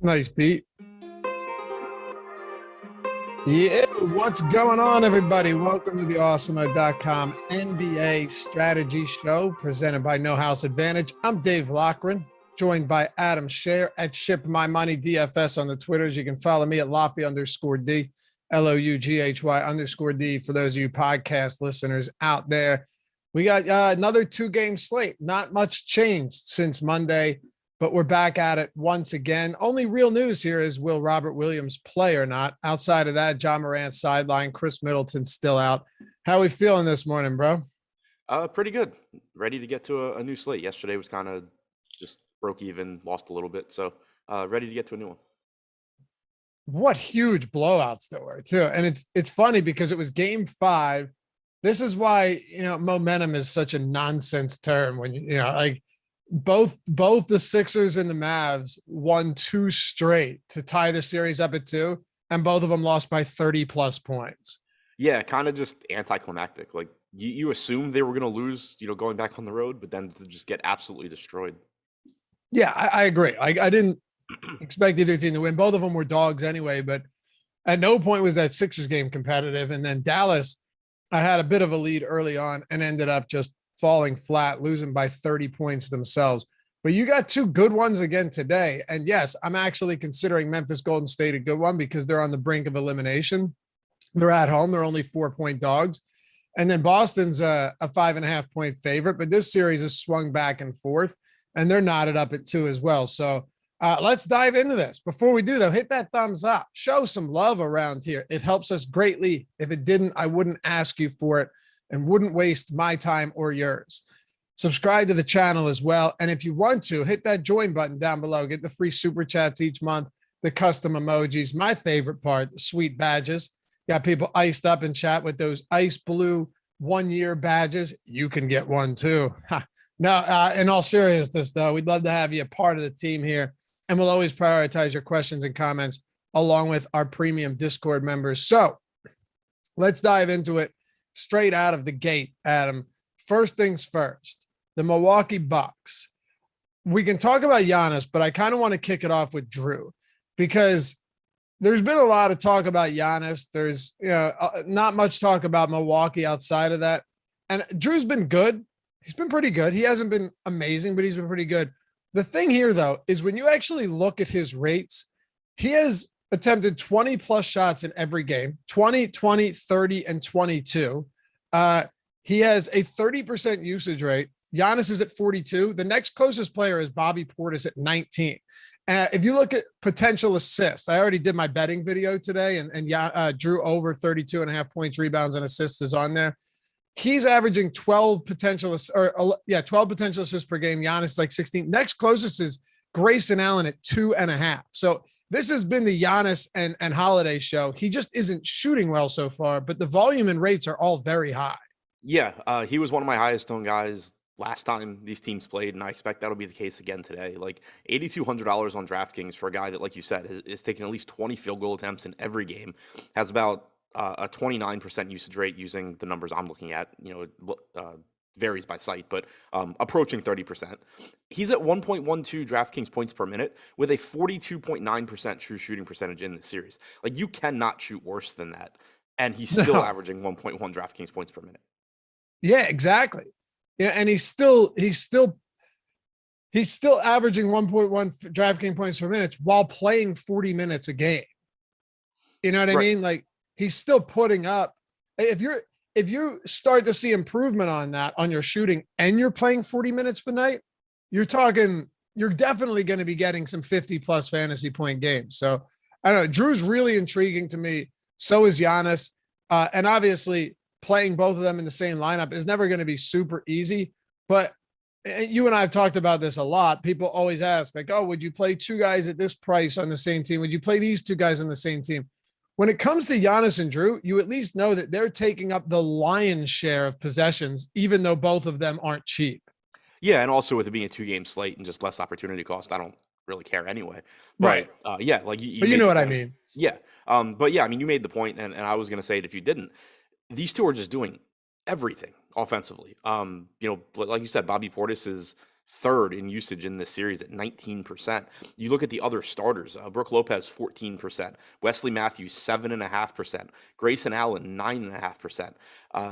Nice beat. Yeah, what's going on, everybody? Welcome to the Awesemo.com NBA strategy show presented by No House Advantage. I'm Dave Loughran, joined by Adam Scherer at Ship My Money DFS on the Twitters. You can follow me at Loughy_D, LOUGHY_D for those of you podcast listeners out there. We got another two-game slate. Not much changed since Monday, but we're back at it once again. Only real news here is will Robert Williams play or not? Outside of that, John Morant sideline, Chris Middleton still out. How are we feeling this morning, bro? Pretty good. Ready to get to a new slate. Yesterday was kind of just broke even, lost a little bit. So ready to get to a new one. What huge blowouts there were too. And it's funny because it was game 5. This is why, momentum is such a nonsense term when like both the Sixers and the Mavs won 2 straight to tie the series up at 2, and both of them lost by 30 plus points. Yeah, kind of just anticlimactic. Like you assumed they were going to lose, going back on the road, but then to just get absolutely destroyed. Yeah, I agree. I didn't expect either team to win. Both of them were dogs anyway, but at no point was that Sixers game competitive. And then Dallas, I had a bit of a lead early on and ended up just falling flat, losing by 30 points themselves. But you got 2 good ones again today. And yes, I'm actually considering Memphis Golden State a good one because they're on the brink of elimination. They're at home. They're only 4-point dogs. And then Boston's a 5.5-point favorite, but this series has swung back and forth and they're knotted up at 2 as well. So let's dive into this. Before we do though, hit that thumbs up, show some love around here. It helps us greatly. If it didn't, I wouldn't ask you for it and wouldn't waste my time or yours. Subscribe to the channel as well. And if you want to, hit that join button down below. Get the free super chats each month, the custom emojis. My favorite part, the sweet badges. Got people iced up in chat with those ice blue 1-year badges. You can get one too. No, in all seriousness though, we'd love to have you a part of the team here. And we'll always prioritize your questions and comments along with our premium Discord members. So let's dive into it. Straight out of the gate, Adam. First things first, the Milwaukee Bucks. We can talk about Giannis, but I kind of want to kick it off with Drew because there's been a lot of talk about Giannis. There's not much talk about Milwaukee outside of that. And Drew's been good. He's been pretty good. He hasn't been amazing, but he's been pretty good. The thing here, though, is when you actually look at his rates, he has attempted 20 plus shots in every game, 20, 20, 30, and 22. He has a 30% usage rate. Giannis is at 42. The next closest player is Bobby Portis at 19. If you look at potential assists, I already did my betting video today, and Drew over 32.5 points, rebounds, and assists is on there. He's averaging 12 potential assists per game. Giannis is like 16. Next closest is Grayson Allen at 2.5. So this has been the Giannis and Holiday show. He just isn't shooting well so far, but the volume and rates are all very high. Yeah, he was one of my highest owned guys last time these teams played, and I expect that'll be the case again today. Like $8,200 on DraftKings for a guy that, like you said, is taking at least 20 field goal attempts in every game, has about a 29% usage rate using the numbers I'm looking at. Varies by site, but approaching 30%. He's at 1.12 DraftKings points per minute with a 42.9% true shooting percentage in this series. Like you cannot shoot worse than that. And he's still averaging 1.1 DraftKings points per minute. Yeah, exactly. Yeah, and he's still averaging 1.1 DraftKings points per minute while playing 40 minutes a game. You know what I mean? Like he's still putting up. If you start to see improvement on that, on your shooting, and you're playing 40 minutes per night, you're definitely going to be getting some 50 plus fantasy point games. So I don't know. Drew's really intriguing to me. So is Giannis. And obviously playing both of them in the same lineup is never going to be super easy, but you and I have talked about this a lot. People always ask like, oh, would you play 2 guys at this price on the same team? Would you play these 2 guys on the same team? When it comes to Giannis and Drew, you at least know that they're taking up the lion's share of possessions, even though both of them aren't cheap. Yeah, and also with it being a 2-game slate and just less opportunity cost, I don't really care anyway. But, right. Yeah, like but you know what I mean. Yeah. But yeah, I mean, you made the point, and I was going to say it if you didn't. These 2 are just doing everything offensively. Like you said, Bobby Portis is third in usage in this series at 19%. You look at the other starters, Brook Lopez, 14%, Wesley Matthews, 7.5%, Grayson Allen, 9.5%.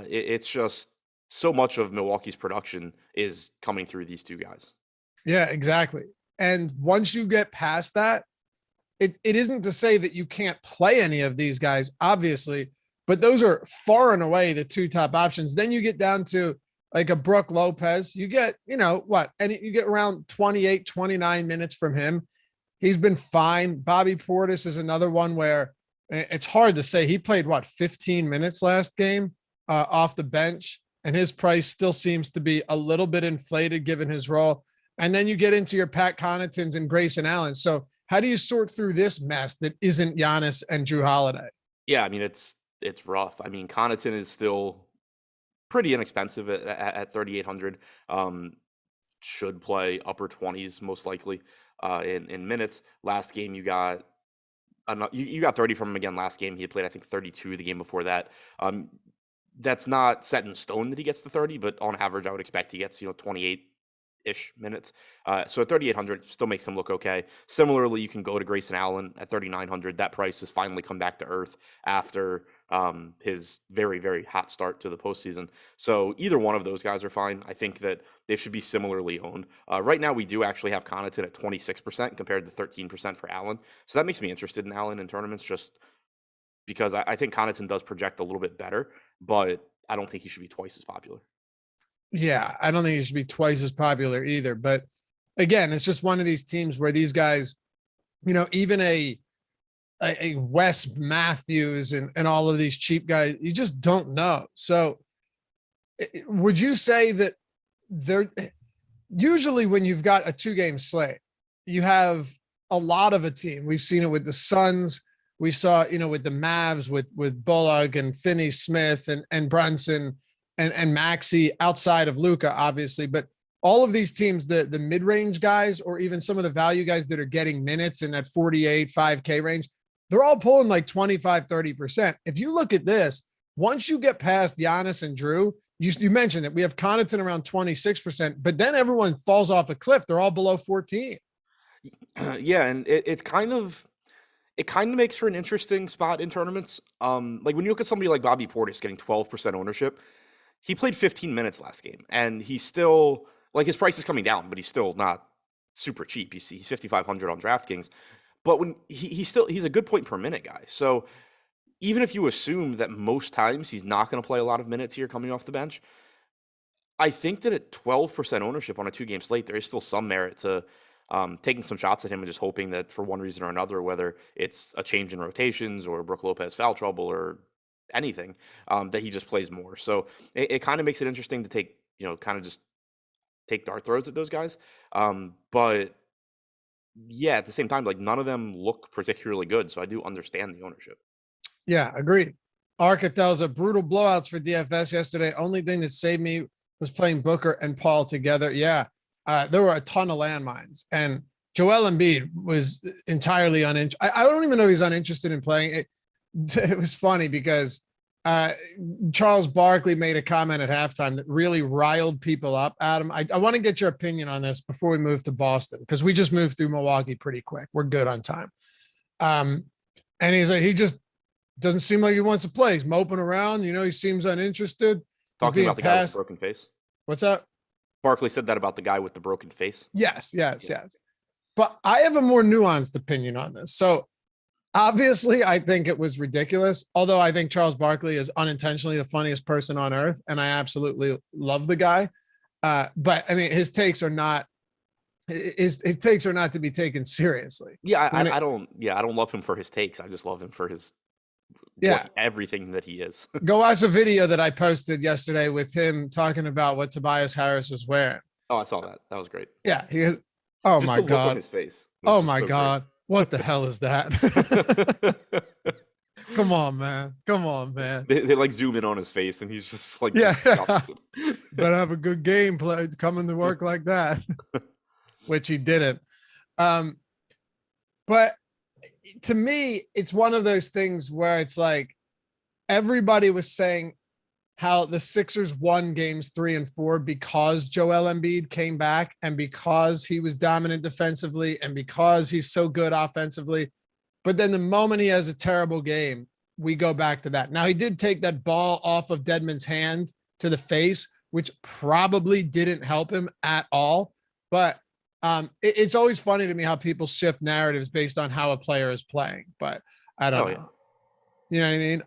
It's just so much of Milwaukee's production is coming through these two guys. Yeah, exactly. And once you get past that, it isn't to say that you can't play any of these guys, obviously, but those are far and away the two top options. Then you get down to like a Brook Lopez, you get, and you get around 28, 29 minutes from him. He's been fine. Bobby Portis is another one where it's hard to say. He played 15 minutes last game off the bench, and his price still seems to be a little bit inflated given his role. And then you get into your Pat Connaughtons and Grayson Allen. So how do you sort through this mess that isn't Giannis and Drew Holiday? Yeah, I mean, it's rough. I mean, Connaughton is still pretty inexpensive at 3,800. Should play upper 20s most likely in minutes. Last game you got 30 from him again. Last game he had played I think 32 the game before that. That's not set in stone that he gets to 30, but on average I would expect he gets 28-ish minutes. So at 3,800 still makes him look okay. Similarly, you can go to Grayson Allen at 3,900. That price has finally come back to earth after his very, very hot start to the postseason. So either one of those guys are fine. I think that they should be similarly owned. Right now, we do actually have Connaughton at 26% compared to 13% for Allen. So that makes me interested in Allen in tournaments just because I think Connaughton does project a little bit better, but I don't think he should be twice as popular. Yeah, I don't think he should be twice as popular either. But again, it's just one of these teams where these guys, even a Wes Matthews and all of these cheap guys, you just don't know. So would you say that they're usually when you've got a 2-game slate, you have a lot of a team. We've seen it with the Suns. We saw, with the Mavs, with Bullock and Finney Smith and Brunson and Maxey outside of Luka, obviously. But all of these teams, the mid-range guys, or even some of the value guys that are getting minutes in that 48, 5K range, they're all pulling like 25, 30%. If you look at this, once you get past Giannis and Drew, you mentioned that we have Connaughton around 26%, but then everyone falls off a cliff. They're all below 14. Yeah, and it kind of makes for an interesting spot in tournaments. Like when you look at somebody like Bobby Portis getting 12% ownership, he played 15 minutes last game, and he's still like his price is coming down, but he's still not super cheap. He's 5,500 on DraftKings, but when he's a good point per minute guy. So even if you assume that most times he's not going to play a lot of minutes here coming off the bench, I think that at 12% ownership on a 2-game slate, there is still some merit to taking some shots at him and just hoping that for one reason or another, whether it's a change in rotations or Brook Lopez foul trouble or anything, that he just plays more. So it kind of makes it interesting to take, kind of just take dart throws at those guys. But yeah, at the same time, like none of them look particularly good. So I do understand the ownership. Yeah, agreed. Arca tells a brutal blowouts for DFS yesterday. Only thing that saved me was playing Booker and Paul together. Yeah. There were a ton of landmines, and Joel Embiid was entirely uninterested. I don't even know he's uninterested in playing. It was funny because Charles Barkley made a comment at halftime that really riled people up. Adam, I want to get your opinion on this before we move to Boston, because we just moved through Milwaukee pretty quick. We're good on time. And he's like, he just doesn't seem like he wants to play. He's moping around. He seems uninterested. Talking about the guy with the broken face. What's up? Barkley said that about the guy with the broken face. Yes. But I have a more nuanced opinion on this. So obviously, I think it was ridiculous, although I think Charles Barkley is unintentionally the funniest person on earth, and I absolutely love the guy. But I mean, his takes are not to be taken seriously. Yeah, I don't love him for his takes. I just love him for his everything that he is. Go watch a video that I posted yesterday with him talking about what Tobias Harris was wearing. Oh, I saw that. That was great. Yeah, he is. Oh just my God! Look on his face. Oh my God! Great. What the hell is that? Come on, man. They like zoom in on his face, and he's just like, better have a good game play coming to work like that, which he didn't. But to me, it's one of those things where it's like everybody was saying how the Sixers won games 3 and 4 because Joel Embiid came back and because he was dominant defensively and because he's so good offensively. But then the moment he has a terrible game, we go back to that. Now, he did take that ball off of Dedmon's hand to the face, which probably didn't help him at all. But it's always funny to me how people shift narratives based on how a player is playing. But I don't know. Yeah. You know what I mean?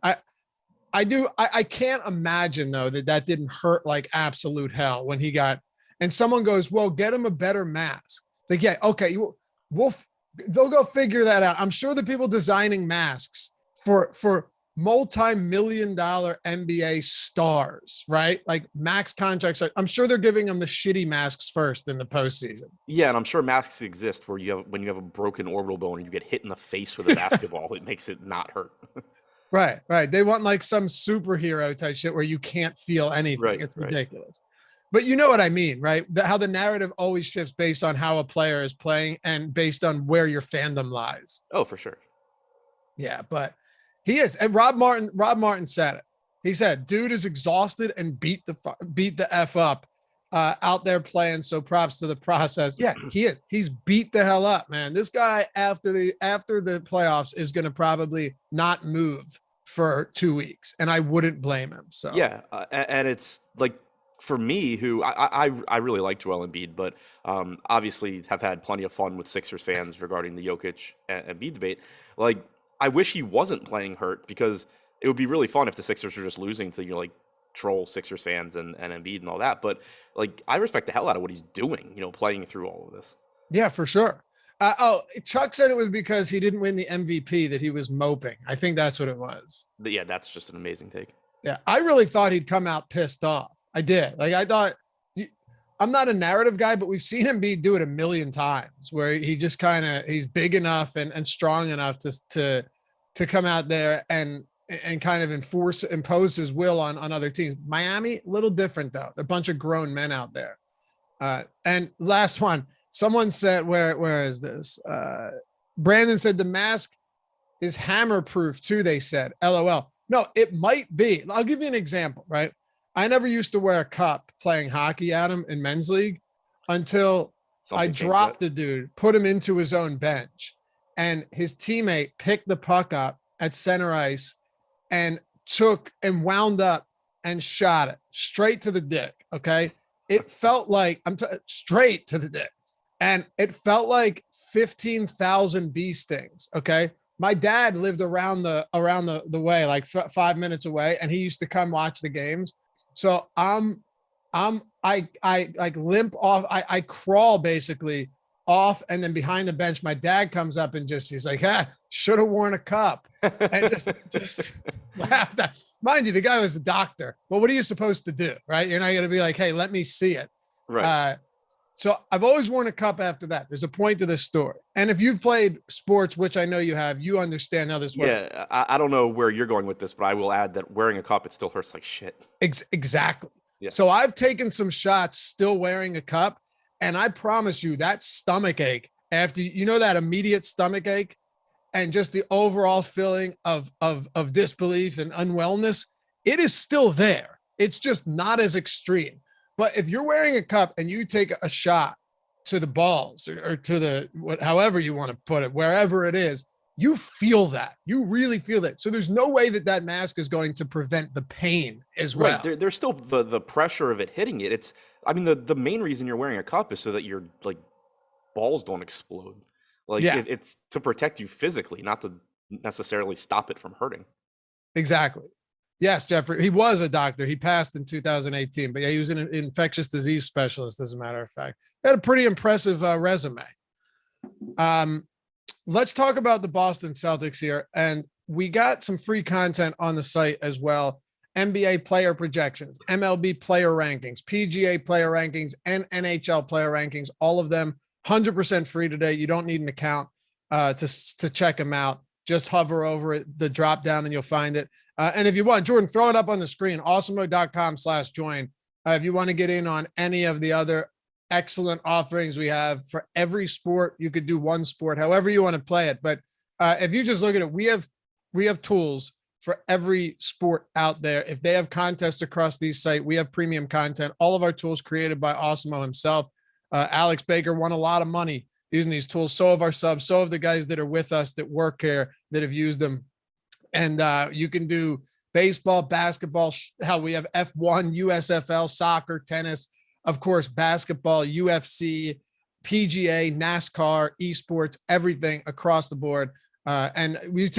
I can't imagine though that didn't hurt like absolute hell when he got, and someone goes, well, get him a better mask. It's like, yeah, okay. They'll go figure that out. I'm sure the people designing masks for multi-million-dollar NBA stars, right? Like max contracts. I'm sure they're giving them the shitty masks first in the postseason. Yeah, and I'm sure masks exist when you have a broken orbital bone and you get hit in the face with a basketball, it makes it not hurt. Right. They want like some superhero type shit where you can't feel anything. Right, It's ridiculous. But you know what I mean, right? How the narrative always shifts based on how a player is playing and based on where your fandom lies. Oh, for sure. Yeah, but he is. And Rob Martin said it. He said, dude is exhausted and beat the F up out there playing. So props to the process. Yeah, he is. He's beat the hell up, man. This guy after the playoffs is going to probably not move for 2 weeks. And I wouldn't blame him. So yeah. And it's like, for me, who I really like Joel Embiid, but obviously have had plenty of fun with Sixers fans regarding the Jokic and Embiid debate. Like, I wish he wasn't playing hurt because it would be really fun if the Sixers were just losing to, like, troll Sixers fans and Embiid and all that. But like, I respect the hell out of what he's doing, playing through all of this. Yeah, for sure. Chuck said it was because he didn't win the MVP that he was moping. I think that's what it was. But yeah, that's just an amazing take. Yeah, I really thought he'd come out pissed off. I did. Like, I thought, I'm not a narrative guy, but we've seen him do it a million times where he just he's big enough and strong enough to come out there and kind of impose his will on other teams. Miami, a little different though. A bunch of grown men out there. And last one, someone said, where is this? Brandon said the mask is hammer proof too. They said, LOL. No, it might be. I'll give you an example, right? I never used to wear a cup playing hockey, Adam, in men's league until I dropped a dude, put him into his own bench, and his teammate picked the puck up at center ice and wound up and shot it straight to the dick. Okay. It felt like straight to the dick. And it felt like 15,000 bee stings. Okay. My dad lived around the way, like 5 minutes away, and he used to come watch the games. So I like limp off. I crawl basically off, and then behind the bench, my dad comes up and he's like, should have worn a cup, and just laughed at. Mind you, the guy was a doctor. Well, what are you supposed to do, right? You're not going to be like, hey, let me see it. Right. So I've always worn a cup after that. There's a point to this story. And if you've played sports, which I know you have, you understand how this works. Yeah, I don't know where you're going with this, but I will add that wearing a cup, it still hurts like shit. Exactly. Yeah. So I've taken some shots still wearing a cup, and I promise you that stomach ache after, that immediate stomach ache and just the overall feeling of disbelief and unwellness, it is still there. It's just not as extreme. But if you're wearing a cup and you take a shot to the balls or to however you want to put it, wherever it is, you feel that. You really feel that. So there's no way that mask is going to prevent the pain as well. Right. There's still the pressure of it hitting it. The main reason you're wearing a cup is so that your like balls don't explode. Like it's to protect you physically, not to necessarily stop it from hurting. Exactly. Yes, Jeffrey. He was a doctor. He passed in 2018, but yeah, he was an infectious disease specialist, as a matter of fact. He had a pretty impressive resume. Let's talk about the Boston Celtics here. And we got some free content on the site as well. NBA player projections, MLB player rankings, PGA player rankings, and NHL player rankings, all of them 100% free today. You don't need an account to check them out. Just hover over it, the drop down, and you'll find it. And if you want, Jordan, throw it up on the screen, awesemo.com/join. If you want to get in on any of the other excellent offerings we have for every sport, you could do one sport, however you want to play it. But if you just look at it, we have tools for every sport out there. If they have contests across these sites, we have premium content. All of our tools created by Awesemo himself. Alex Baker won a lot of money using these tools. So have our subs. So have the guys that are with us that work here that have used them. And you can do baseball, basketball. Hell, we have F1, USFL, soccer, tennis, of course, basketball, UFC, PGA, NASCAR, esports, everything across the board. And you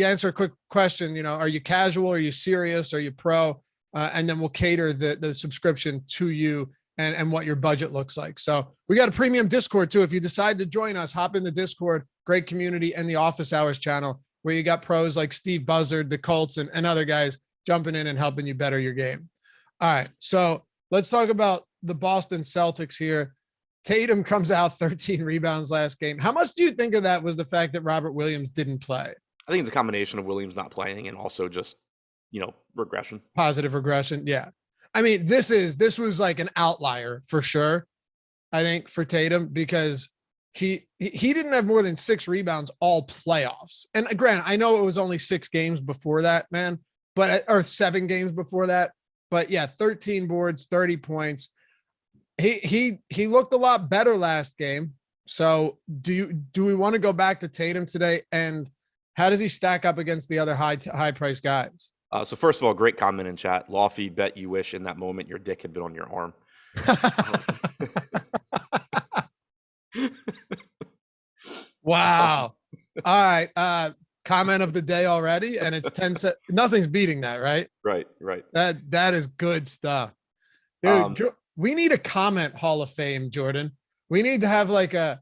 answer a quick question, you know, are you casual? Are you serious? Are you pro? And then we'll cater the subscription to you and what your budget looks like. So we got a premium Discord too. If you decide to join us, hop in the Discord, great community, and the Office Hours channel where you got pros like Steve Buzzard, the Colts, and other guys jumping in and helping you better your game. All right. So let's talk about the Boston Celtics here. Tatum comes out 13 rebounds last game. How much do you think of that was the fact that Robert Williams didn't play? I think it's a combination of Williams not playing and also just, regression. Positive regression. Yeah. I mean, this was like an outlier for sure, I think, for Tatum, because he didn't have more than 6 rebounds all playoffs. And granted, I know it was only 6 games before that, man, or 7 games before that. But yeah, 13 boards, 30 points. He looked a lot better last game. So do we want to go back to Tatum today? And how does he stack up against the other high price guys? So first of all, great comment in chat. Lofty, bet you wish in that moment your dick had been on your arm. Wow. All right. Comment of the day already, and it's 10 cents. Nothing's beating that, right? Right. That is good stuff. Dude, we need a comment Hall of Fame, Jordan. We need to have like a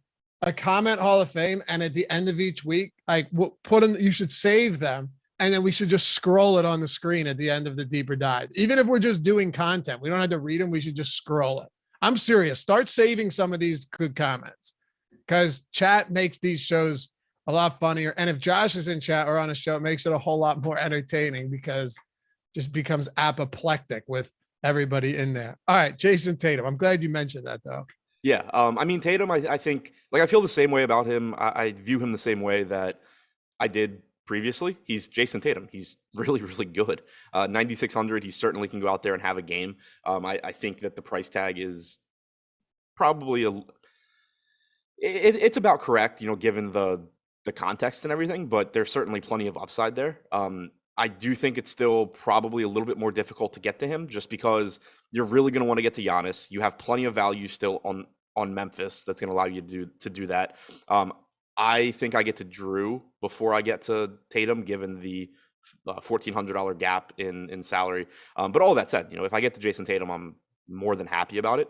comment Hall of Fame, and at the end of each week, like we'll put them, you should save them. And then we should just scroll it on the screen at the end of the deeper dive. Even if we're just doing content, we don't have to read them. We should just scroll it. I'm serious. Start saving some of these good comments, because chat makes these shows a lot funnier. And if Josh is in chat or on a show, it makes it a whole lot more entertaining, because it just becomes apoplectic with everybody in there. All right, Jason Tatum. I'm glad you mentioned that though. Yeah. I mean, Tatum, I think, like, I feel the same way about him. I view him the same way that I did previously. He's Jason Tatum. He's really, really good. 9,600. He certainly can go out there and have a game. I think that the price tag is probably it's about correct, given the context and everything, but there's certainly plenty of upside there. I do think it's still probably a little bit more difficult to get to him, just because you're really going to want to get to Giannis. You have plenty of value still on Memphis that's going to allow you to do that. I think I get to Drew before I get to Tatum, given the $1,400 gap in salary. But all that said, if I get to Jason Tatum, I'm more than happy about it.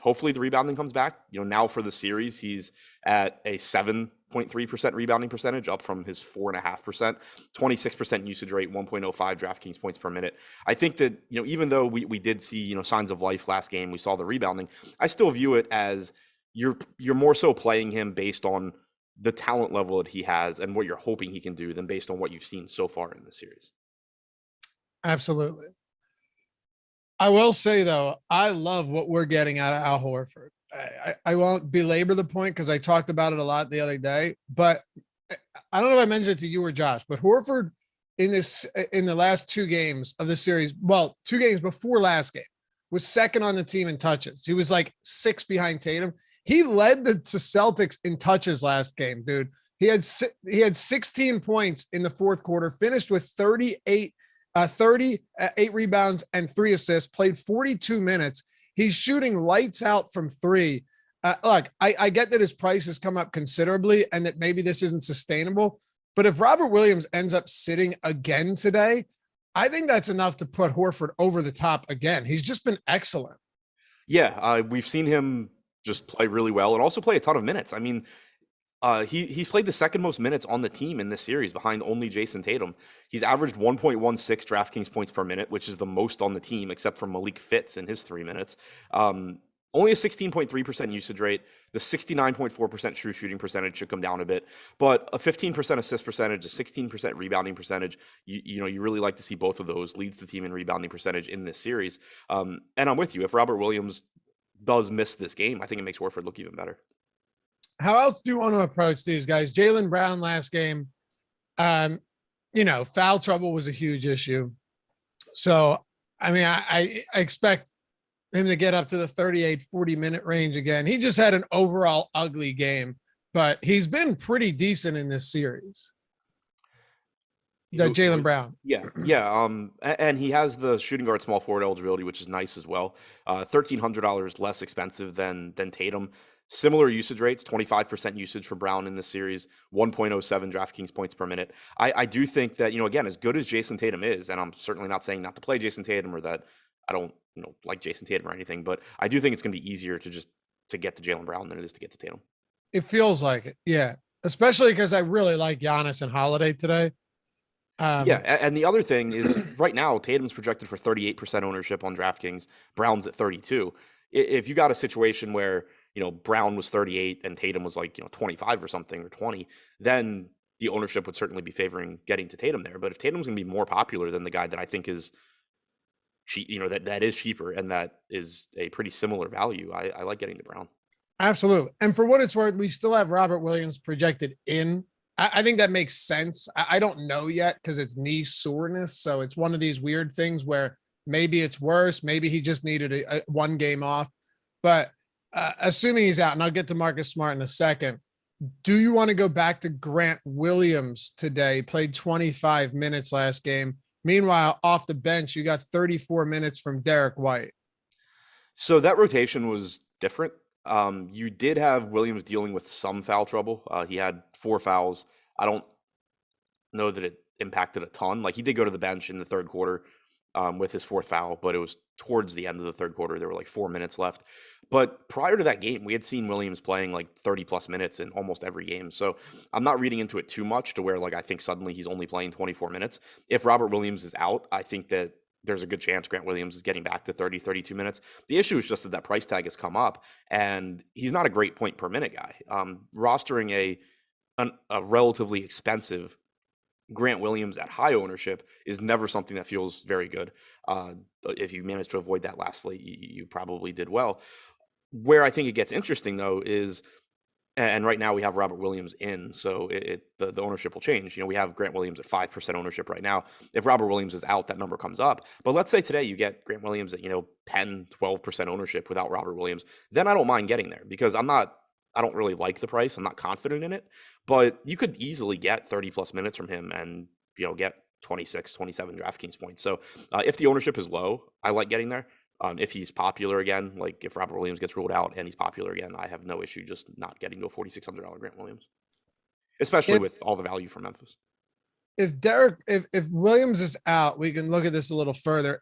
Hopefully the rebounding comes back. Now for the series, he's at a 7.3% rebounding percentage, up from his 4.5%, 26% usage rate, 1.05 DraftKings points per minute. I think that, even though we did see, signs of life last game, we saw the rebounding, I still view it as you're more so playing him based on the talent level that he has and what you're hoping he can do than based on what you've seen so far in the series. Absolutely. I will say though, I love what we're getting out of Al Horford. I won't belabor the point because I talked about it a lot the other day, but I don't know if I mentioned it to you or Josh, but Horford in the last 2 games of the series, 2 games before last game, was second on the team in touches. He was like 6 behind Tatum. He led the Celtics in touches last game, dude. He had 16 points in the fourth quarter, finished with 38 rebounds and 3 assists, played 42 minutes. He's shooting lights out from 3. Look, I get that his price has come up considerably and that maybe this isn't sustainable, but if Robert Williams ends up sitting again today, I think that's enough to put Horford over the top again. He's just been excellent. Yeah, we've seen him just play really well and also play a ton of minutes. I mean, he's played the second most minutes on the team in this series, behind only Jason Tatum. He's averaged 1.16 DraftKings points per minute, which is the most on the team, except for Malik Fitz in his 3 minutes. Only a 16.3% usage rate. The 69.4% true shooting percentage should come down a bit, but a 15% assist percentage, a 16% rebounding percentage. You really like to see both of those. Leads the team in rebounding percentage in this series. And I'm with you. If Robert Williams does miss this game, I think it makes Horford look even better. How else do you want to approach these guys? Jaylen Brown last game, Foul trouble was a huge issue. So, I mean, I expect him to get up to the 38, 40-minute range again. He just had an overall ugly game, but he's been pretty decent in this series. Jaylen Brown. Yeah. And he has the shooting guard small forward eligibility, which is nice as well. $1,300 less expensive than Tatum. Similar usage rates, 25% usage for Brown in this series, 1.07 DraftKings points per minute. I do think that, again, as good as Jason Tatum is, and I'm certainly not saying not to play Jason Tatum or that I don't, like Jason Tatum or anything, but I do think it's going to be easier to get to Jaylen Brown than it is to get to Tatum. It feels like it. Yeah. Especially because I really like Giannis and Holiday today. And the other thing is right now, Tatum's projected for 38% ownership on DraftKings. Brown's at 32. If you got a situation where, Brown was 38 and Tatum was like, 25 or something or 20, then the ownership would certainly be favoring getting to Tatum there. But if Tatum's going to be more popular than the guy that I think is cheap, that is cheaper and that is a pretty similar value, I like getting to Brown. Absolutely. And for what it's worth, we still have Robert Williams projected in. I think that makes sense. I don't know yet because it's knee soreness. So it's one of these weird things where maybe it's worse. Maybe he just needed a one game off. But assuming he's out, and I'll get to Marcus Smart in a second, do you want to go back to Grant Williams today? Played 25 minutes last game. Meanwhile, off the bench, you got 34 minutes from Derek White. So that rotation was different. You did have Williams dealing with some foul trouble. He had 4 fouls. I don't know that it impacted a ton. Like, he did go to the bench in the third quarter with his 4th foul, but it was towards the end of the third quarter. There were like 4 minutes left. But prior to that game, we had seen Williams playing like 30 plus minutes in almost every game. So I'm not reading into it too much to where like I think suddenly he's only playing 24 minutes. If Robert Williams is out, I think that there's a good chance Grant Williams is getting back to 30, 32 minutes. The issue is just that price tag has come up, and he's not a great point per minute guy. Rostering a relatively expensive Grant Williams at high ownership is never something that feels very good. If you managed to avoid that last slate, you probably did well. Where I think it gets interesting, though, is, and right now we have Robert Williams in, so the ownership will change. We have Grant Williams at 5% ownership right now. If Robert Williams is out, that number comes up. But let's say today you get Grant Williams at 10, 12% ownership without Robert Williams, then I don't mind getting there because I don't really like the price. I'm not confident in it, but you could easily get 30 plus minutes from him and get 26, 27 DraftKings points. So if the ownership is low, I like getting there. If he's popular again, like if Robert Williams gets ruled out and he's popular again, I have no issue just not getting to a $4,600 Grant Williams, especially with all the value from Memphis. If Williams is out, we can look at this a little further.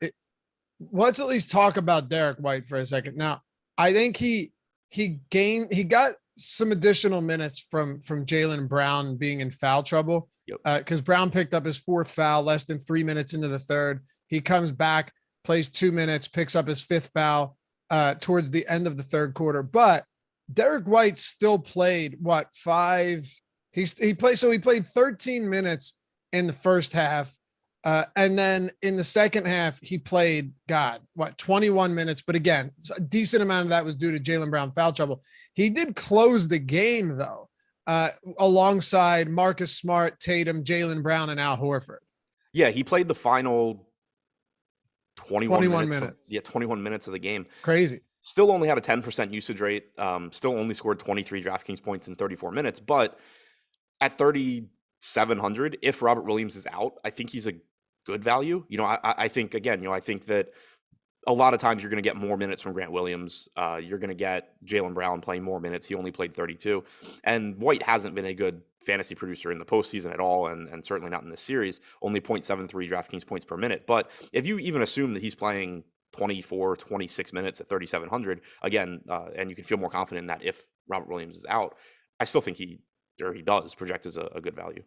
Let's at least talk about Derek White for a second. Now, I think he got some additional minutes from Jaylen Brown being in foul trouble. Because Brown picked up his 4th foul less than 3 minutes into the third. He comes back, plays 2 minutes, picks up his 5th foul towards the end of the third quarter. But Derek White still played he played 13 minutes in the first half. And then in the second half, he played 21 minutes. But again, a decent amount of that was due to Jaylen Brown foul trouble. He did close the game though, alongside Marcus Smart, Tatum, Jaylen Brown, and Al Horford. Yeah, he played the final 21 minutes. 21 minutes of the game. Crazy. Still only had a 10% usage rate. Still only scored 23 DraftKings points in 34 minutes. But at 3,700, if Robert Williams is out, I think he's a good value. I think, again, I think that a lot of times you're going to get more minutes from Grant Williams. You're going to get Jaylen Brown playing more minutes. He only played 32. And White hasn't been a good fantasy producer in the postseason at all, and certainly not in this series. Only 0.73 DraftKings points per minute. But if you even assume that he's playing 24, 26 minutes at 3,700, again, and you can feel more confident in that if Robert Williams is out, I still think he does project as a good value.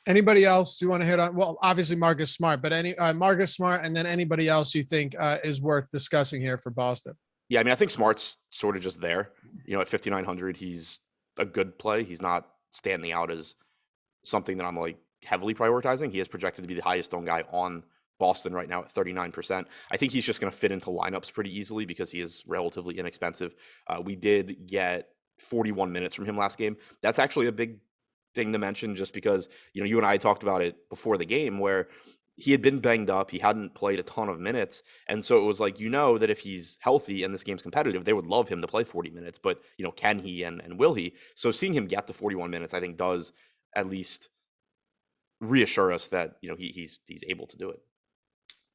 Anybody else you want to hit on? Well, obviously Marcus Smart, but Marcus Smart, and then anybody else you think is worth discussing here for Boston? Yeah, I mean, I think Smart's sort of just there. At 5,900, he's a good play. He's not standing out as something that I'm like heavily prioritizing. He is projected to be the highest owned guy on Boston right now at 39%. I think he's just going to fit into lineups pretty easily because he is relatively inexpensive. We did get 41 minutes from him last game. That's actually a big thing to mention just because, you and I talked about it before the game where he had been banged up. He hadn't played a ton of minutes. And so it was like, that if he's healthy and this game's competitive, they would love him to play 40 minutes. But, can he and will he? So seeing him get to 41 minutes, I think does at least reassure us that, he's able to do it.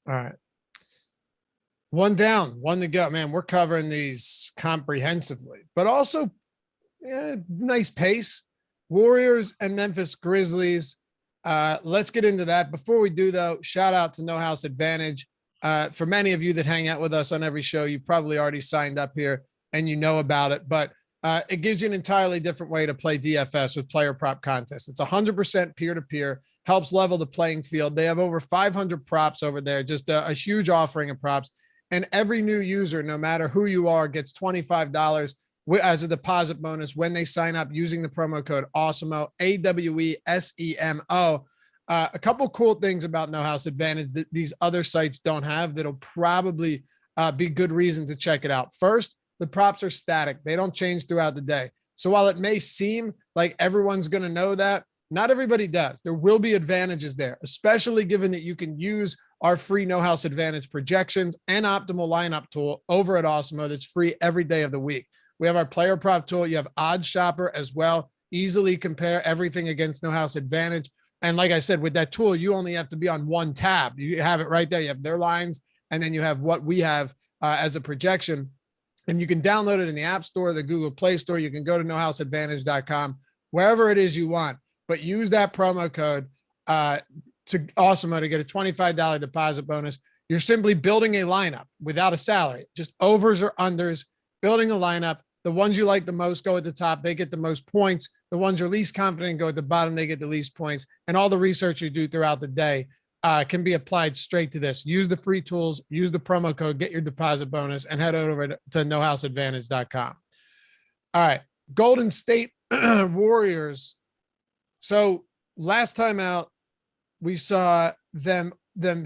All right. One down, one to go. Man, we're covering these comprehensively, but also nice pace. Warriors and Memphis Grizzlies. Let's get into that. Before we do, though, shout out to No House Advantage. For many of you that hang out with us on every show, you probably already signed up here and you know about it, but it gives you an entirely different way to play DFS with player prop contests. It's 100% peer-to-peer, helps level the playing field. They have over 500 props over there, just a huge offering of props. And every new user, no matter who you are, gets $25 as a deposit bonus when they sign up using the promo code Awesemo, AWESEMO. A couple cool things about No House Advantage that these other sites don't have that'll probably be good reason to check it out. First, the props are static. They don't change throughout the day. So while it may seem like everyone's going to know that, not everybody does. There will be advantages there, especially given that you can use our free No House Advantage projections and optimal lineup tool over at Awesemo that's free every day of the week. We have our player prop tool. You have Odds Shopper as well. Easily compare everything against No House Advantage. And like I said, with that tool, you only have to be on one tab. You have it right there. You have their lines, and then you have what we have as a projection. And you can download it in the App Store, the Google Play Store. You can go to nohouseadvantage.com, wherever it is you want. But use that promo code to Awesemo to get a $25 deposit bonus. You're simply building a lineup without a salary, just overs or unders, building a lineup. The ones you like the most go at the top. They get the most points. The ones you're least confident go at the bottom. They get the least points. And all the research you do throughout the day can be applied straight to this. Use the free tools, use the promo code, get your deposit bonus, and head over to nohouseadvantage.com. All right. Golden State Warriors. So last time out, we saw them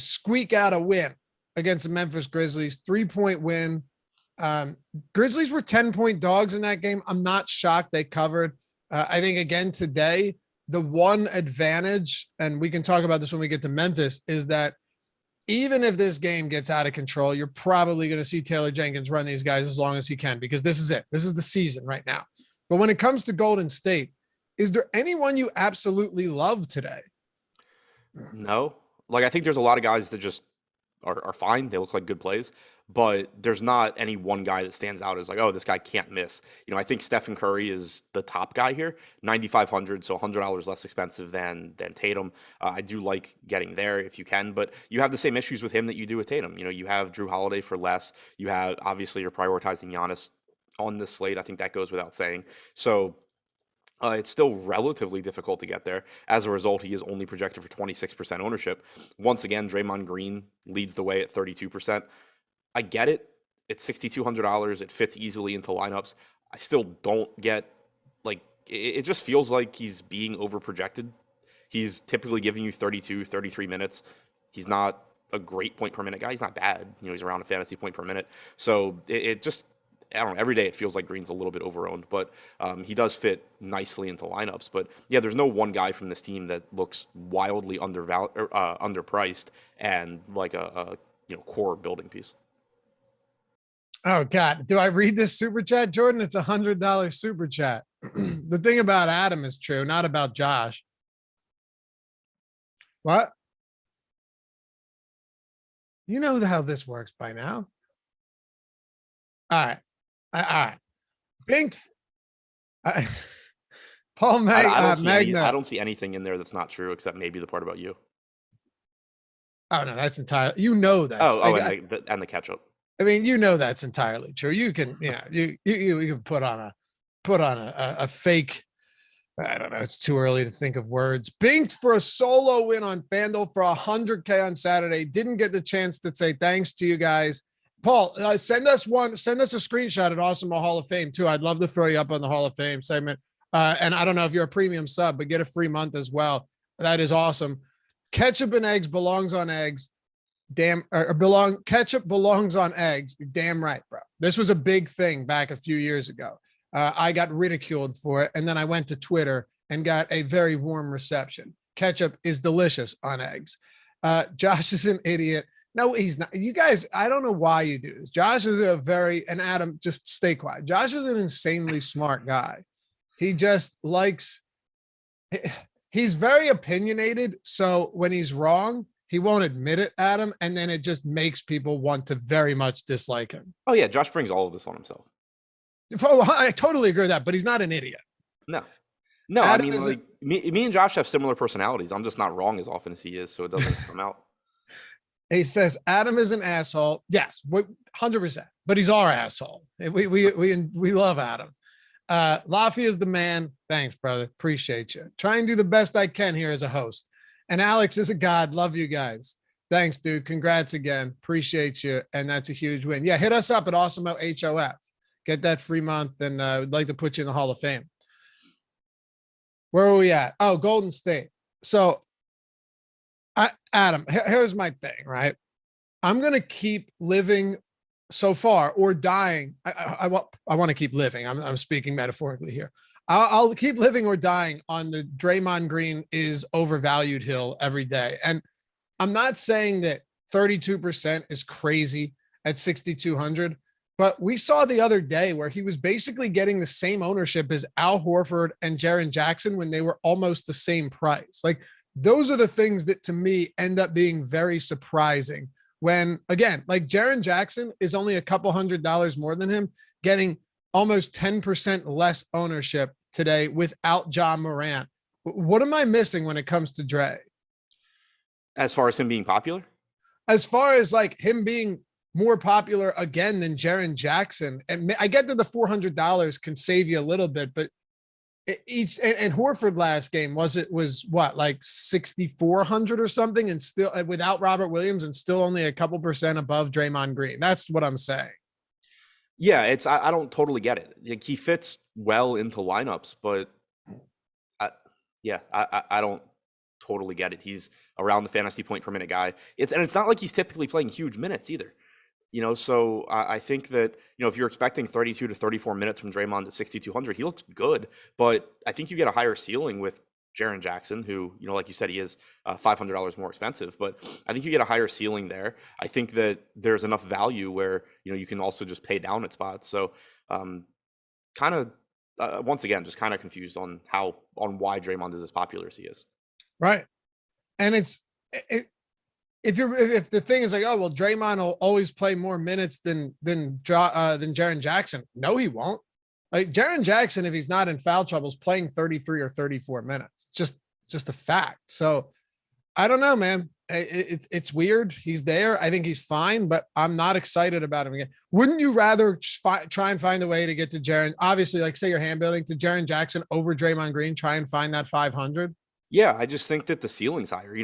squeak out a win against the Memphis Grizzlies, 3-point win. Grizzlies were 10-point dogs in that game. I'm not shocked they covered. I think again today, the one advantage, and we can talk about this when we get to Memphis, is that even if this game gets out of control, you're probably going to see Taylor Jenkins run these guys as long as he can, because this is it. This is the season right now. But when it comes to Golden State, is there anyone you absolutely love today? No. Like, I think there's a lot of guys that just are fine. They look like good plays, but there's not any one guy that stands out as like, oh, this guy can't miss. I think Stephen Curry is the top guy here, 9,500, so $100 less expensive than Tatum. I do like getting there if you can, but you have the same issues with him that you do with Tatum. You have Drew Holiday for less. You have, obviously, you're prioritizing Giannis on this slate. I think that goes without saying. So it's still relatively difficult to get there. As a result, he is only projected for 26% ownership. Once again, Draymond Green leads the way at 32%. I get it. It's $6,200. It fits easily into lineups. I still don't get, like, it just feels like he's being overprojected. He's typically giving you 32, 33 minutes. He's not a great point per minute guy. He's not bad. He's around a fantasy point per minute. So it just, I don't know, every day it feels like Green's a little bit overowned, but he does fit nicely into lineups. But yeah, there's no one guy from this team that looks wildly underpriced and like a core building piece. Oh God, do I read this super chat, Jordan? It's $100 super chat. The thing about Adam is true, not about Josh. What? You know how this works by now. All right. All right. Binked. Paul Magna. I don't see anything in there that's not true except maybe the part about you. Oh no, that's entirely. You know that. And the catch up. I mean, that's entirely true. You can, you can put on a fake. I don't know. It's too early to think of words. Binked for a solo win on FanDuel for $100K on Saturday. Didn't get the chance to say thanks to you guys. Paul, send us a screenshot at Awesemo Hall of Fame too. I'd love to throw you up on the Hall of Fame segment. And I don't know if you're a premium sub, but get a free month as well. That is awesome. Ketchup and eggs belongs on eggs. Ketchup belongs on eggs. You're damn right, bro. This was a big thing back a few years ago. I got ridiculed for it. And then I went to Twitter and got a very warm reception. Ketchup is delicious on eggs. Josh is an idiot. No, he's not. You guys, I don't know why you do this. Josh is and Adam, just stay quiet. Josh is an insanely smart guy. He just likes, he's very opinionated. So when he's wrong, he won't admit it, Adam. And then it just makes people want to very much dislike him. Oh yeah. Josh brings all of this on himself. Oh, I totally agree with that, but he's not an idiot. No, Adam I mean, like me and Josh have similar personalities. I'm just not wrong as often as he is. So it doesn't come out. He says Adam is an asshole. Yes, 100%. But he's our asshole. We love Adam. Laffy is the man. Thanks, brother. Appreciate you. Try and do the best I can here as a host. And Alex is a god. Love you guys. Thanks, dude. Congrats again. Appreciate you. And that's a huge win. Yeah, hit us up at Awesemo HOF. Get that free month, and we'd like to put you in the Hall of Fame. Where are we at? Oh, Golden State. So, Adam, here's my thing, right? I'm going to keep living so far or dying. I want to keep living. I'm speaking metaphorically here. I'll keep living or dying on the Draymond Green is overvalued hill every day. And I'm not saying that 32% is crazy at 6,200, but we saw the other day where he was basically getting the same ownership as Al Horford and Jaren Jackson when they were almost the same price. Like, those are the things that to me end up being very surprising when, again, like Jaren Jackson is only a couple $100 more than him, getting almost 10% less ownership today without Ja Morant. What am I missing when it comes to Dre? As far as him being popular? As far as like him being more popular again than Jaren Jackson. And I get that the $400 can save you a little bit, but and Horford last game was what, like 6,400 or something, and still without Robert Williams and still only a couple percent above Draymond Green. That's what I'm saying. Yeah, I don't totally get it. Like, he fits well into lineups, but I don't totally get it. He's around the fantasy point per minute guy. It's not like he's typically playing huge minutes either. So I think that, if you're expecting 32 to 34 minutes from Draymond at 6,200, he looks good, but I think you get a higher ceiling with Jaren Jackson, who, like you said, he is $500 more expensive, but I think you get a higher ceiling there. I think that there's enough value where, you can also just pay down at spots. So once again, just kind of confused on why Draymond is as popular as he is. Right. And if the thing is like, oh, well, Draymond will always play more minutes than Jaren Jackson. No, he won't. Like, Jaren Jackson, if he's not in foul trouble, is playing 33 or 34 minutes. Just a fact. So I don't know, man. It's weird. He's there. I think he's fine, but I'm not excited about him again. Wouldn't you rather try and find a way to get to Jaren? Obviously, like, say you're hand building to Jaren Jackson over Draymond Green, try and find that 500. Yeah, I just think that the ceiling's higher.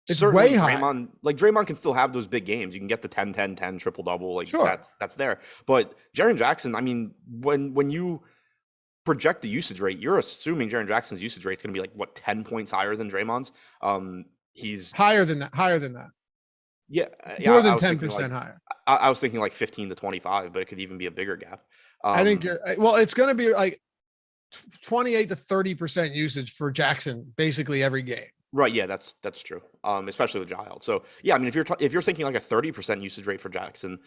It's certainly way high. Draymond can still have those big games. You can get the 10-10-10 triple double. Like, sure, that's there. But Jaren Jackson, I mean, when you project the usage rate, you're assuming Jaren Jackson's usage rate is going to be like 10 points higher than Draymond's. He's higher than that. Yeah, more than 10% higher. I was thinking like 15 to 25, but it could even be a bigger gap. I think it's going to be like 28 to 30% usage for Jackson basically every game. Right. Yeah, that's true. Especially with Giles. So yeah, I mean, if you're thinking like a 30% usage rate for Jackson,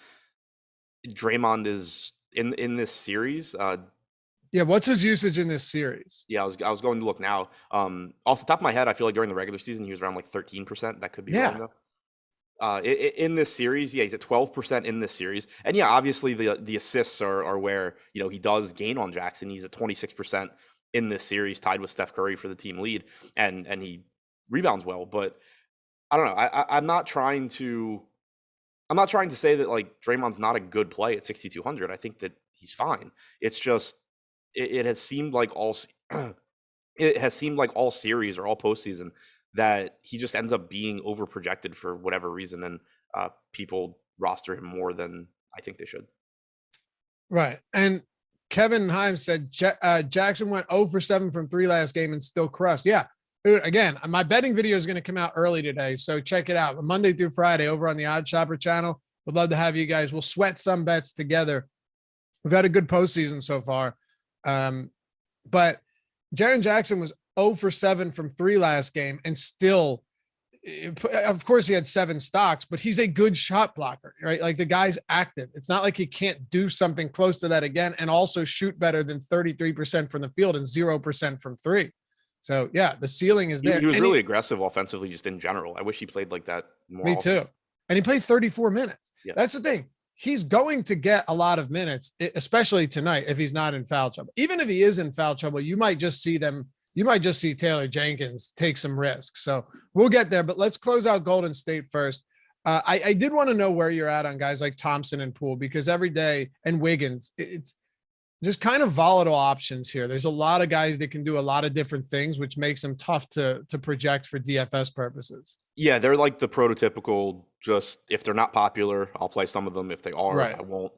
Draymond is in this series. Yeah, what's his usage in this series? Yeah, I was going to look now. Off the top of my head, I feel like during the regular season he was around like 13%. That could be wrong though. In this series, yeah, he's at 12% in this series, and yeah, obviously the assists are where he does gain on Jackson. He's at 26% in this series, tied with Steph Curry for the team lead, and he rebounds well. But I don't know. I'm not trying to say that like Draymond's not a good play at 6,200. I think that he's fine. It's just it has seemed like all series or all postseason that he just ends up being over projected for whatever reason, and people roster him more than I think they should. Right. And Kevin Himes said Jackson went 0 for 7 from 3 last game and still crushed. Yeah. Again, my betting video is going to come out early today, so check it out. Monday through Friday over on the Odd Shopper channel. Would love to have you guys. We'll sweat some bets together. We've had a good postseason so far. But Jaren Jackson was 0 for 7 from 3 last game, and still, of course, he had 7 stocks, but he's a good shot blocker, right? Like the guy's active. It's not like he can't do something close to that again and also shoot better than 33% from the field and 0% from 3. So yeah, the ceiling is there. He was really aggressive offensively, just in general. I wish he played like that more. Me often. too. And he played 34 minutes. Yeah. That's the thing. He's going to get a lot of minutes, especially tonight, if he's not in foul trouble. Even if he is in foul trouble, you might just see Taylor Jenkins take some risks. So we'll get there, but let's close out Golden State first. I did want to know where you're at on guys like Thompson and Poole, because every day, and Wiggins, it's just kind of volatile options here. There's a lot of guys that can do a lot of different things, which makes them tough to project for DFS purposes. Yeah, they're like the prototypical, just if they're not popular, I'll play some of them. If they are, Right. I won't.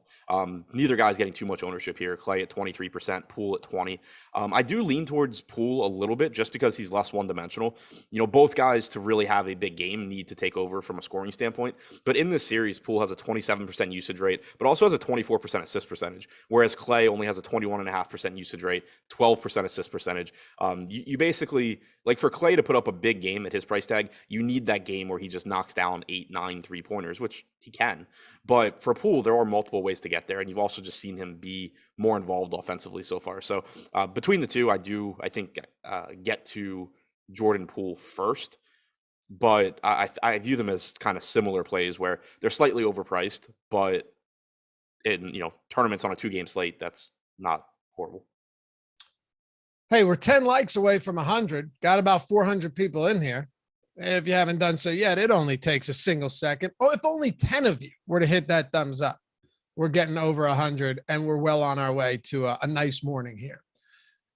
Neither guy's getting too much ownership here. Clay at 23%, Poole at 20. I do lean towards Poole a little bit just because he's less one-dimensional. Both guys, to really have a big game, need to take over from a scoring standpoint. But in this series, Poole has a 27% usage rate, but also has a 24% assist percentage, whereas Clay only has a 21.5% usage rate, 12% assist percentage. You basically, like for Clay to put up a big game at his price tag, you need that game where he just knocks down 8, 9 3-pointers, which he can. But for Poole, there are multiple ways to get there, and you've also just seen him be more involved offensively so far. So between the two, I think get to Jordan Poole first, but I view them as kind of similar plays where they're slightly overpriced, but in tournaments on a 2-game slate, that's not horrible. Hey, we're 10 likes away from 100. Got about 400 people in here. If you haven't done so yet, it only takes a single second. Oh, if only 10 of you were to hit that thumbs up, we're getting over 100 and we're well on our way to a nice morning here.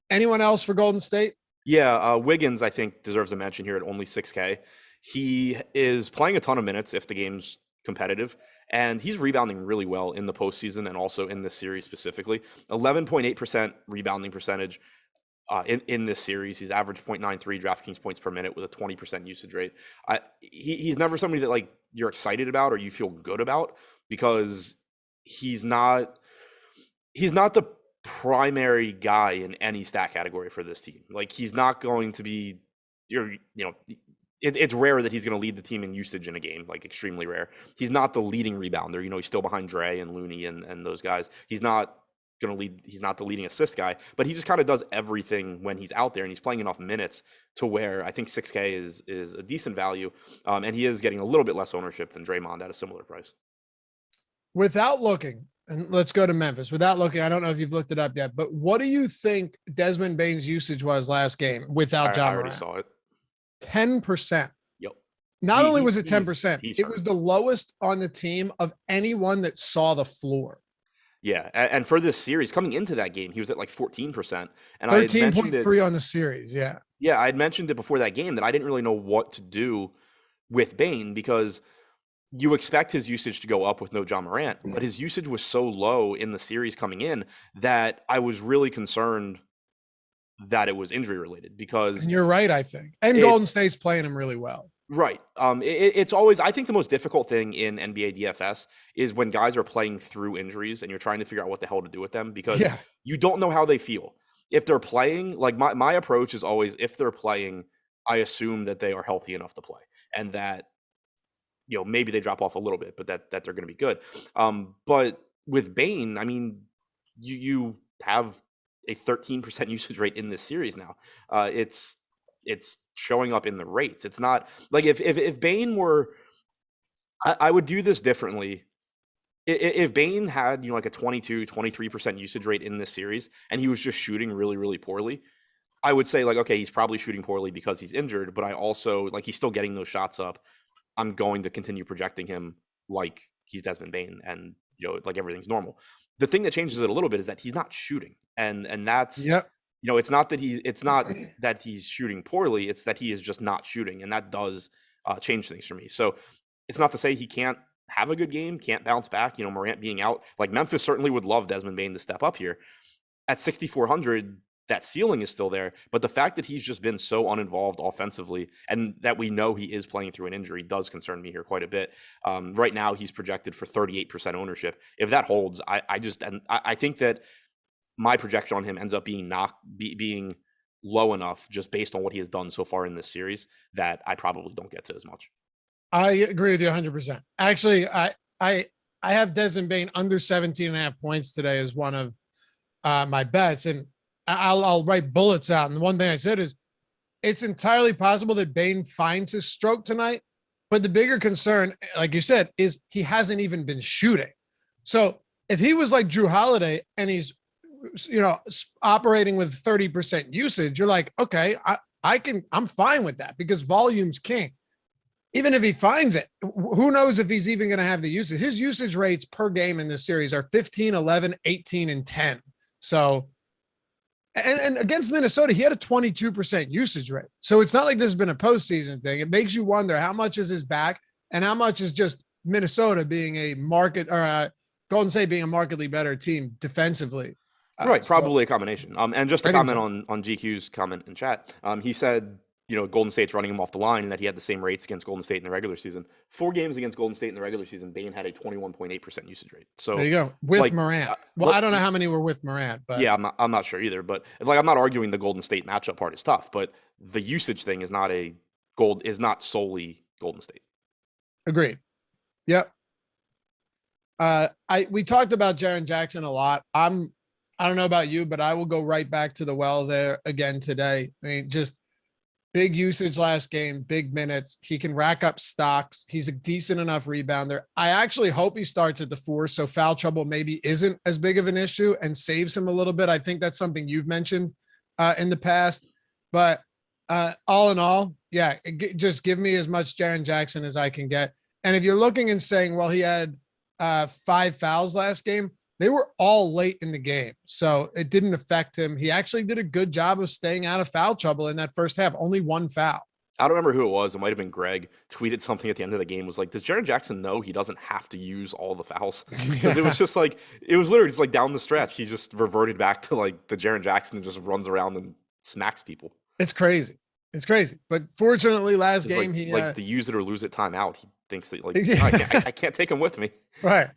Anyone else for Golden State? Yeah, Wiggins, I think, deserves a mention here at only 6K. He is playing a ton of minutes if the game's competitive, and he's rebounding really well in the postseason and also in this series specifically. 11.8% rebounding percentage. In this series, he's averaged 0.93 DraftKings points per minute with a 20% usage rate. He's never somebody that like you're excited about or you feel good about, because he's not the primary guy in any stat category for this team. Like he's not going to be, it's rare that he's going to lead the team in usage in a game, like extremely rare. He's not the leading rebounder. He's still behind Dre and Looney and those guys. He's not going to lead. He's not the leading assist guy, but he just kind of does everything when he's out there, and he's playing enough minutes to where I think 6K is a decent value, and he is getting a little bit less ownership than Draymond at a similar price. Without looking, and let's go to Memphis. Without looking, I don't know if you've looked it up yet, but what do you think Desmond Bane's usage was last game without Ja Morant? I already saw it. 10%. Yep. Not only was it 10%, it was the lowest on the team of anyone that saw the floor. Yeah, and for this series, coming into that game, he was at like 14%. And 13.3 on the series, yeah. Yeah, I had mentioned it before that game that I didn't really know what to do with Bane, because you expect his usage to go up with no Ja Morant, but his usage was so low in the series coming in that I was really concerned that it was injury related, because... And you're right, I think. And Golden State's playing him really well. Right. It's always, I think the most difficult thing in NBA DFS is when guys are playing through injuries and you're trying to figure out what the hell to do with them, because you don't know how they feel. If they're playing, like my approach is always, if they're playing, I assume that they are healthy enough to play, and that, maybe they drop off a little bit, but that they're going to be good. But with Bane, I mean, you have a 13% usage rate in this series now. It's showing up in the rates. It's not like if Bane were, I would do this differently. If Bane had, like a 22, 23% usage rate in this series, and he was just shooting really, really poorly, I would say like, okay, he's probably shooting poorly because he's injured, but I also like, he's still getting those shots up. I'm going to continue projecting him like he's Desmond Bane, and like everything's normal. The thing that changes it a little bit is that he's not shooting, and that's it's not that he's shooting poorly, it's that he is just not shooting, and that does change things for me. So it's not to say he can't have a good game, can't bounce back. Morant being out, like Memphis certainly would love Desmond Bane to step up here. At 6,400, that ceiling is still there, but the fact that he's just been so uninvolved offensively, and that we know he is playing through an injury, does concern me here quite a bit. Right now, he's projected for 38% ownership. If that holds, I think that my projection on him ends up being low enough just based on what he has done so far in this series that I probably don't get to as much. I agree with you 100%. Actually, I have Desmond Bane under 17.5 points today as one of my bets, and I'll write bullets out. And the one thing I said is it's entirely possible that Bane finds his stroke tonight, but the bigger concern, like you said, is he hasn't even been shooting. So if he was like Drew Holiday and he's, operating with 30% usage, you're like, okay, I'm fine with that because volume's king. Even if he finds it, who knows if he's even going to have the usage. His usage rates per game in this series are 15, 11, 18, and 10. So, and against Minnesota, he had a 22% usage rate. So it's not like this has been a postseason thing. It makes you wonder how much is his back and how much is just Minnesota being a market or Golden State being a markedly better team defensively. Right, probably a combination. And just to comment so. on GQ's comment in chat, he said, Golden State's running him off the line and that he had the same rates against Golden State in the regular season. 4 games against Golden State in the regular season, Bane had a 21.8% usage rate. So there you go. With Morant. Well, I don't know how many were with Morant, but yeah, I'm not sure either. But I'm not arguing the Golden State matchup part is tough, but the usage thing is not solely Golden State. Agreed. Yep. We talked about Jaren Jackson a lot. I don't know about you, but I will go right back to the well there again today. I mean, just big usage last game, big minutes. He can rack up stocks. He's a decent enough rebounder. I actually hope he starts at the 4, so foul trouble maybe isn't as big of an issue and saves him a little bit. I think that's something you've mentioned in the past. But all in all, yeah, just give me as much Jaren Jackson as I can get. And if you're looking and saying, well, he had 5 fouls last game, they were all late in the game, so it didn't affect him. He actually did a good job of staying out of foul trouble in that first half. Only 1 foul. I don't remember who it was. It might have been Greg. Tweeted something at the end of the game. Was like, does Jaren Jackson know he doesn't have to use all the fouls? Because it was just like, it was literally just like down the stretch. He just reverted back to like the Jaren Jackson and just runs around and smacks people. It's crazy. It's crazy. But fortunately, last game, like, he like the use it or lose it timeout. He thinks that like, I can't take him with me. Right.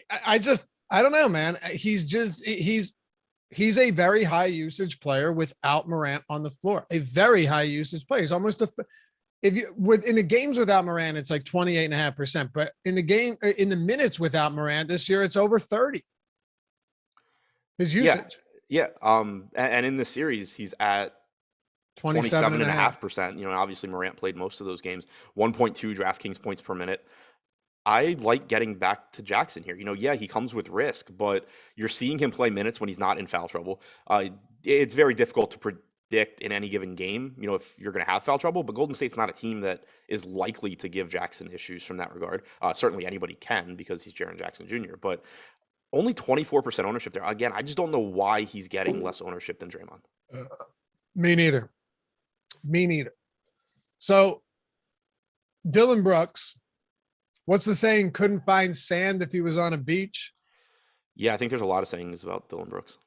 I don't know, man. He's a very high usage player without Morant on the floor. A very high usage player. He's almost in the games without Morant, it's like 28.5%. But in the minutes without Morant this year, it's over 30. His usage. Yeah. And in the series, he's at 27.5%. Obviously Morant played most of those games. 1.2 DraftKings points per minute. I like getting back to Jackson here. He comes with risk, but you're seeing him play minutes when he's not in foul trouble. It's very difficult to predict in any given game, if you're going to have foul trouble, but Golden State's not a team that is likely to give Jackson issues from that regard. Certainly anybody can because he's Jaren Jackson Jr., but only 24% ownership there. Again, I just don't know why he's getting less ownership than Draymond. Me neither. So Dillon Brooks, what's the saying? Couldn't find sand if he was on a beach. Yeah, I think there's a lot of sayings about Dillon Brooks.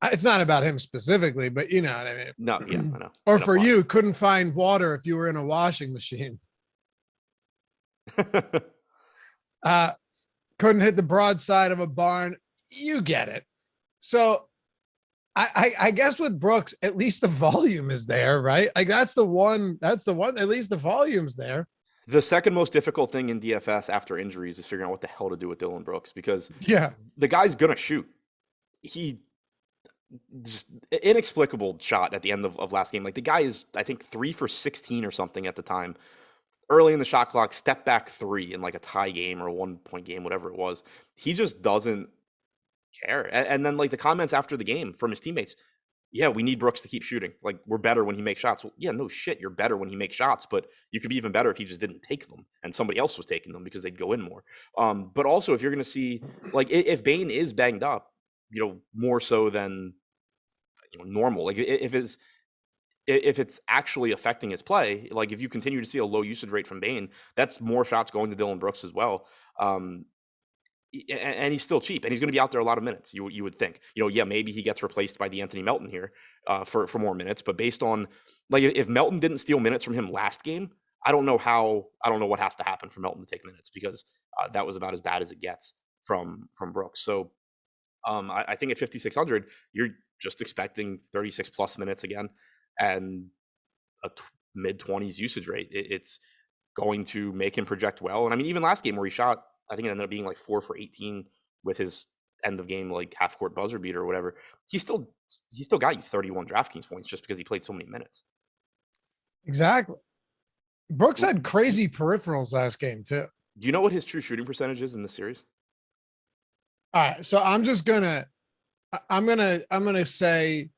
It's not about him specifically, but you know what I mean. No, yeah, I know. Or for you, couldn't find water if you were in a washing machine. Couldn't hit the broadside of a barn. You get it. So I guess with Brooks, at least the volume is there, right? Like that's the one. At least the volume's there. The second most difficult thing in DFS after injuries is figuring out what the hell to do with Dillon Brooks because the guy's going to shoot. He just inexplicable shot at the end of last game. Like the guy is, I think 3 for 16 or something at the time. Early in the shot clock, step back 3 in like a tie game or a 1-point game, whatever it was. He just doesn't care. And then like the comments after the game from his teammates, yeah, we need Brooks to keep shooting. Like, we're better when he makes shots. Well, yeah, no shit, you're better when he makes shots, but you could be even better if he just didn't take them and somebody else was taking them because they'd go in more. But also, if you're going to see, like, if Bane is banged up, more so than normal, like if it's actually affecting his play, like if you continue to see a low usage rate from Bane, that's more shots going to Dillon Brooks as well. And he's still cheap, and he's going to be out there a lot of minutes. You would think, maybe he gets replaced by the Anthony Melton here for more minutes. But based on like if Melton didn't steal minutes from him last game, I don't know what has to happen for Melton to take minutes because that was about as bad as it gets from Brooks. So I think at 5,600, just expecting 36 plus minutes again and a mid-20s usage rate. It's going to make him project well. And I mean, even last game where he shot, I think it ended up being like 4 for 18 with his end of game like half court buzzer beater or whatever. He still got you 31 DraftKings points just because he played so many minutes. Exactly. Brooks had crazy peripherals last game too. Do you know what his true shooting percentage is in this series? All right, so I'm gonna say,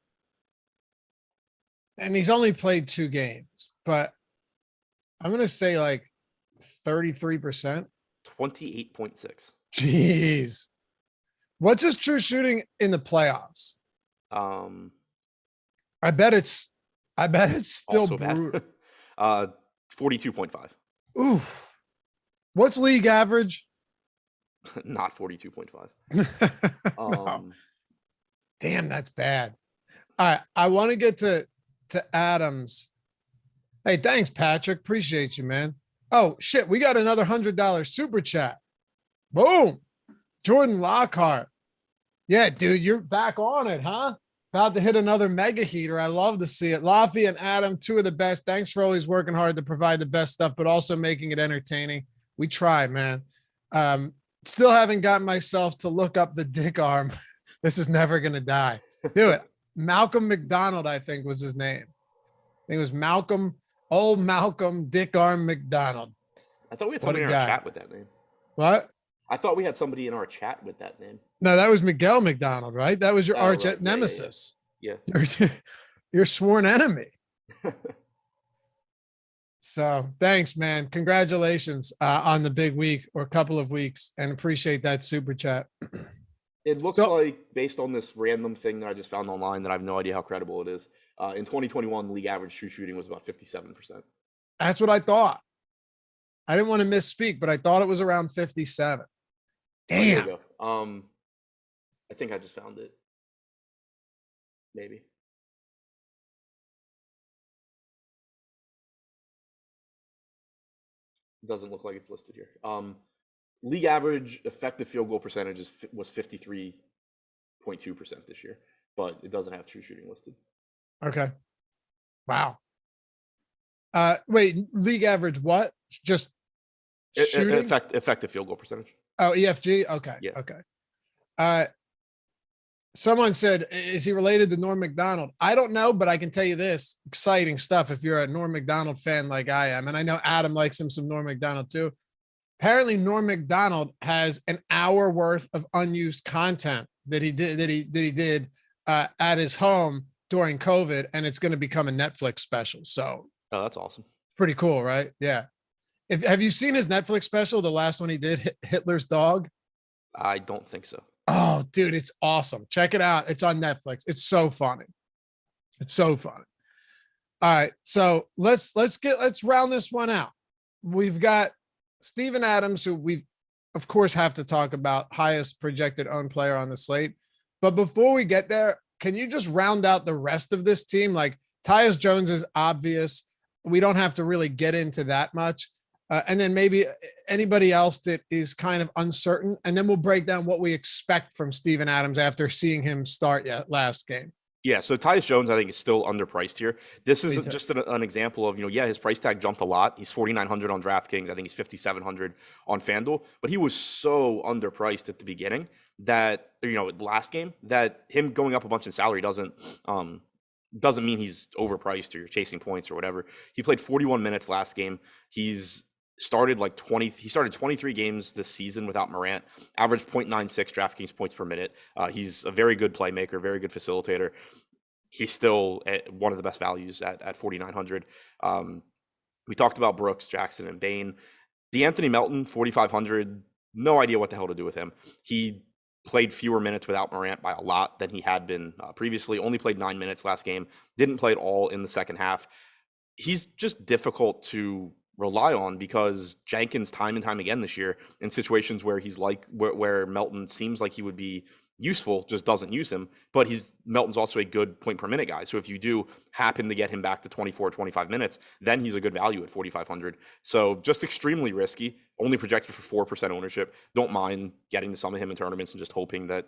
and he's only played 2 games, but I'm gonna say like 33%. 28.6. Jeez. What's his true shooting in the playoffs? I bet it's still brutal. 42.5. Oof. What's league average? Not 42.5. No. Damn, that's bad. All right, I want to get to Adams. Hey, thanks, Patrick. Appreciate you, man. Oh shit, we got another $100 super chat. Boom. Jordan Lockhart. Yeah, dude, you're back on it, huh? About to hit another mega heater. I love to see it. Laffy and Adam, 2 of the best. Thanks for always working hard to provide the best stuff, but also making it entertaining. We try, man. Still haven't gotten myself to look up the dick arm. This is never going to die. Do it. Malcolm McDonald, I think was his name. I think it was Malcolm, old Malcolm Dick Arm McDonald. I thought we had somebody in our chat with that name. What? I thought we had somebody in our chat with that name. No, that was Miguel McDonald, right? That was your arch nemesis. Yeah. Your sworn enemy. So thanks, man. Congratulations on the big week or couple of weeks, and appreciate that super chat. It looks like, based on this random thing that I just found online that I have no idea how credible it is, in 2021, league average true shooting was about 57%. That's what I thought. I didn't want to misspeak, but I thought it was around 57. Damn. There you go. I think I just found it. Maybe. Doesn't look like it's listed here. League average effective field goal percentage was 53.2% this year, but it doesn't have true shooting listed. Okay. Wow. Wait, league average what? Just shooting? Effective field goal percentage. Oh, EFG? Okay. Yeah. Okay. Someone said, is he related to Norm Macdonald? I don't know, but I can tell you this exciting stuff if you're a Norm Macdonald fan like I am. And I know Adam likes him some Norm Macdonald too. Apparently Norm Macdonald has an hour worth of unused content that he did at his home during COVID, and it's going to become a Netflix special. So that's awesome. Pretty cool, right? Yeah. Have you seen his Netflix special? The last one he did, Hitler's Dog? I don't think so. Oh, dude, it's awesome. Check it out. It's on Netflix. It's so funny. It's so funny. All right. So let's round this one out. We've got Steven Adams, who we of course have to talk about, highest projected owned player on the slate. But before we get there, can you just round out the rest of this team? Like Tyus Jones is obvious. We don't have to really get into that much. And then maybe anybody else that is kind of uncertain. And then we'll break down what we expect from Steven Adams after seeing him start last game. Yeah, so Tyus Jones, I think, is still underpriced here. This is just an example of, his price tag jumped a lot. He's $4,900 on DraftKings. I think he's $5,700 on FanDuel. But he was so underpriced at the beginning that, last game, that him going up a bunch in salary doesn't mean he's overpriced or you're chasing points or whatever. He played 41 minutes last game. He started 23 games this season without Morant, averaged 0.96 DraftKings points per minute. He's a very good playmaker, very good facilitator. He's still one of the best values at 4,900. We talked about Brooks, Jackson, and Bane. DeAnthony Melton, 4,500. No idea what the hell to do with him. He played fewer minutes without Morant by a lot than he had been previously. Only played 9 minutes last game. Didn't play at all in the second half. He's just difficult to rely on because Jenkins time and time again this year in situations where he's where Melton seems like he would be useful, just doesn't use him. But Melton's also a good point per minute guy. So if you do happen to get him back to 24, 25 minutes, then he's a good value at 4,500. So just extremely risky, only projected for 4% ownership. Don't mind getting some of him in tournaments and just hoping that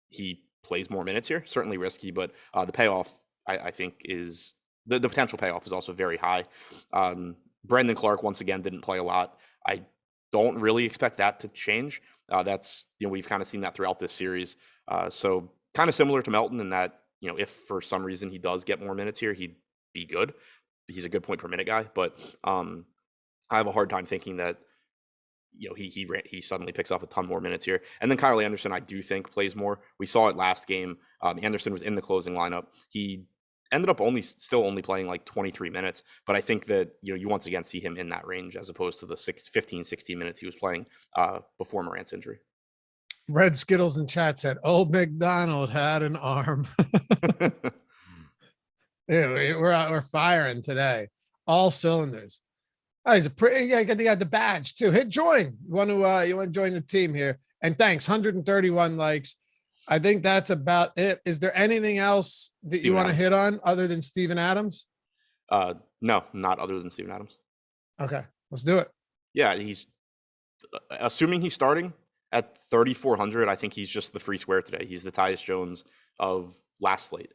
he plays more minutes here. Certainly risky, but the payoff, I think, is the potential payoff is also very high. Brandon Clark, once again, didn't play a lot. I don't really expect that to change. That's, we've kind of seen that throughout this series. So kind of similar to Melton in that, if for some reason he does get more minutes here, he'd be good. He's a good point per minute guy, but I have a hard time thinking that, he suddenly picks up a ton more minutes here. And then Kyle Anderson, I do think, plays more. We saw it last game. Anderson was in the closing lineup. He ended up still only playing like 23 minutes, but I think that, you once again see him in that range as opposed to the 16 minutes he was playing before Morant's injury. Red Skittles in chat said, "Old McDonald had an arm." Yeah, we're firing today, all cylinders. Oh, he's he got the badge too. Hit join. You want to join the team here? And thanks, 131 likes. I think that's about it. Is there anything else that you want to hit on other than Steven Adams? No, not other than Steven Adams. Okay, let's do it. Yeah, he's assuming he's starting at 3,400. I think he's just the free square today. He's the Tyus Jones of last slate.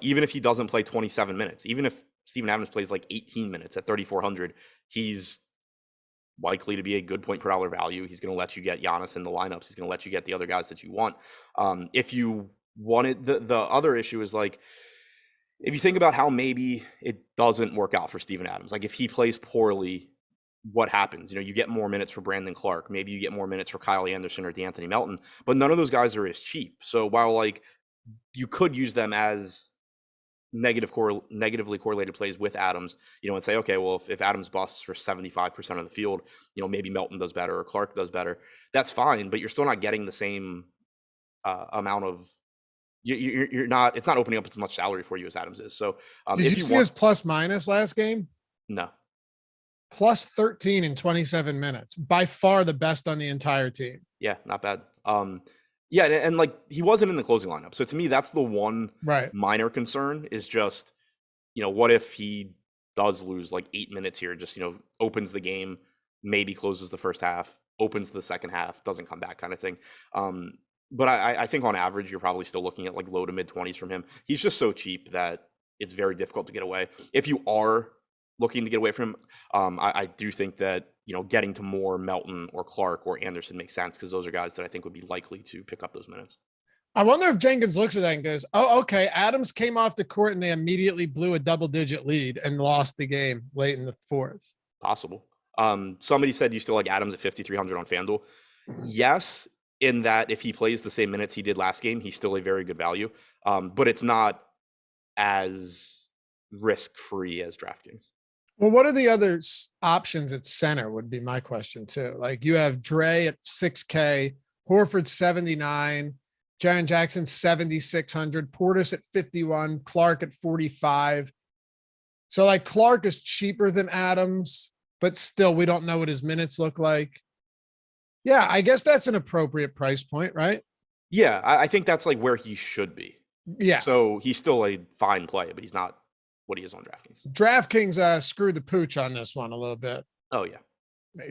Even if he doesn't play 27 minutes, even if Steven Adams plays like 18 minutes at 3,400, he's likely to be a good point per dollar value. He's going to let you get Giannis in the lineups. He's going to let you get the other guys that you want. If you wanted, the other issue is like, if you think about how maybe it doesn't work out for Steven Adams, like if he plays poorly, what happens? You get more minutes for Brandon Clark. Maybe you get more minutes for Kyle Anderson or DeAnthony Melton, but none of those guys are as cheap. So while like you could use them as negatively correlated plays with Adams, and say, okay, well, if Adams busts for 75% of the field, maybe Melton does better or Clark does better. That's fine, but you're still not getting the same amount of, you're not, it's not opening up as much salary for you as Adams is. So did you see his plus minus last game? No. Plus 13 in 27 minutes. By far the best on the entire team. Yeah, not bad. Yeah, and like he wasn't in the closing lineup. So to me, that's the one minor concern is just, what if he does lose like 8 minutes here, just, opens the game, maybe closes the first half, opens the second half, doesn't come back kind of thing. But I think on average, you're probably still looking at like low to mid 20s from him. He's just so cheap that it's very difficult to get away. If you are looking to get away from him, I do think that, getting to more Melton or Clark or Anderson makes sense because those are guys that I think would be likely to pick up those minutes. I wonder if Jenkins looks at that and goes, "Oh, okay, Adams came off the court and they immediately blew a double-digit lead and lost the game late in the fourth." Possible. Somebody said you still like Adams at 5,300 on FanDuel. Yes, in that if he plays the same minutes he did last game, he's still a very good value. But it's not as risk-free as DraftKings. Well, what are the other options at center would be my question too. Like you have Dre at 6K, Horford 79, Jaren Jackson 7,600, Portis at 51, Clark at 45. So like Clark is cheaper than Adams, but still we don't know what his minutes look like. Yeah, I guess that's an appropriate price point, right? Yeah, I think that's like where he should be. Yeah. So he's still a fine play, but he's not what he is on DraftKings. DraftKings screwed the pooch on this one a little bit. Oh yeah.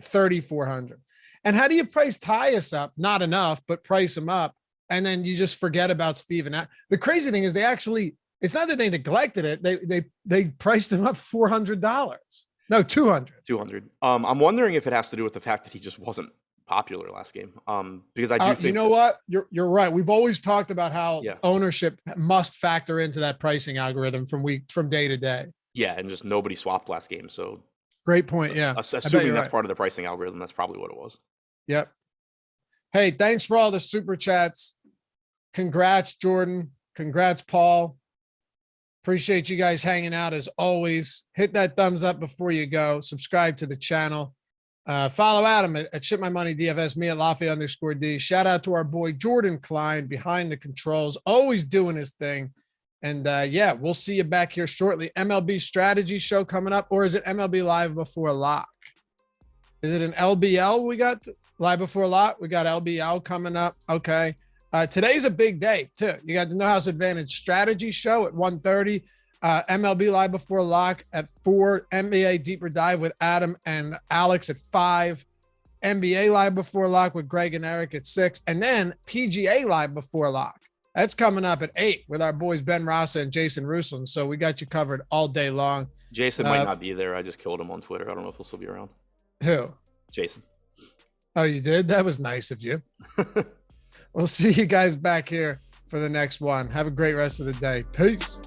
3,400. And how do you price Tyus up? Not enough, but price him up. And then you just forget about Steven. The crazy thing is it's not that they neglected it. They priced him up $400. No, 200. 200. I'm wondering if it has to do with the fact that he just wasn't popular last game. Because I do think, you know what? You're right. We've always talked about how ownership must factor into that pricing algorithm from day to day. Yeah, and just nobody swapped last game. So great point. Yeah. Assuming that's part of the pricing algorithm, that's probably what it was. Yep. Hey, thanks for all the super chats. Congrats, Jordan. Congrats, Paul. Appreciate you guys hanging out as always. Hit that thumbs up before you go. Subscribe to the channel. Follow Adam at Ship My Money DFS, me at Lafayette_D. Shout out to our boy Jordan Klein behind the controls, always doing his thing. And yeah, we'll see you back here shortly. MLB strategy show coming up, or is it MLB live before lock? Is it an LBL we got live before lock? We got LBL coming up. Okay. Today's a big day too. You got the No House Advantage strategy show at 1:30. MLB live before lock at 4. NBA deeper dive with Adam and Alex at 5. NBA live before lock with Greg and Eric at 6. And then PGA live before lock That's coming up at 8 with our boys Ben Rasa and Jason Ruslan. So we got you covered all day long. Jason might not be there. I just killed him on Twitter. I don't know if he'll still be around. Who? Jason. Oh, you did? That was nice of you. We'll see you guys back here for the next one. Have a great rest of the day. Peace.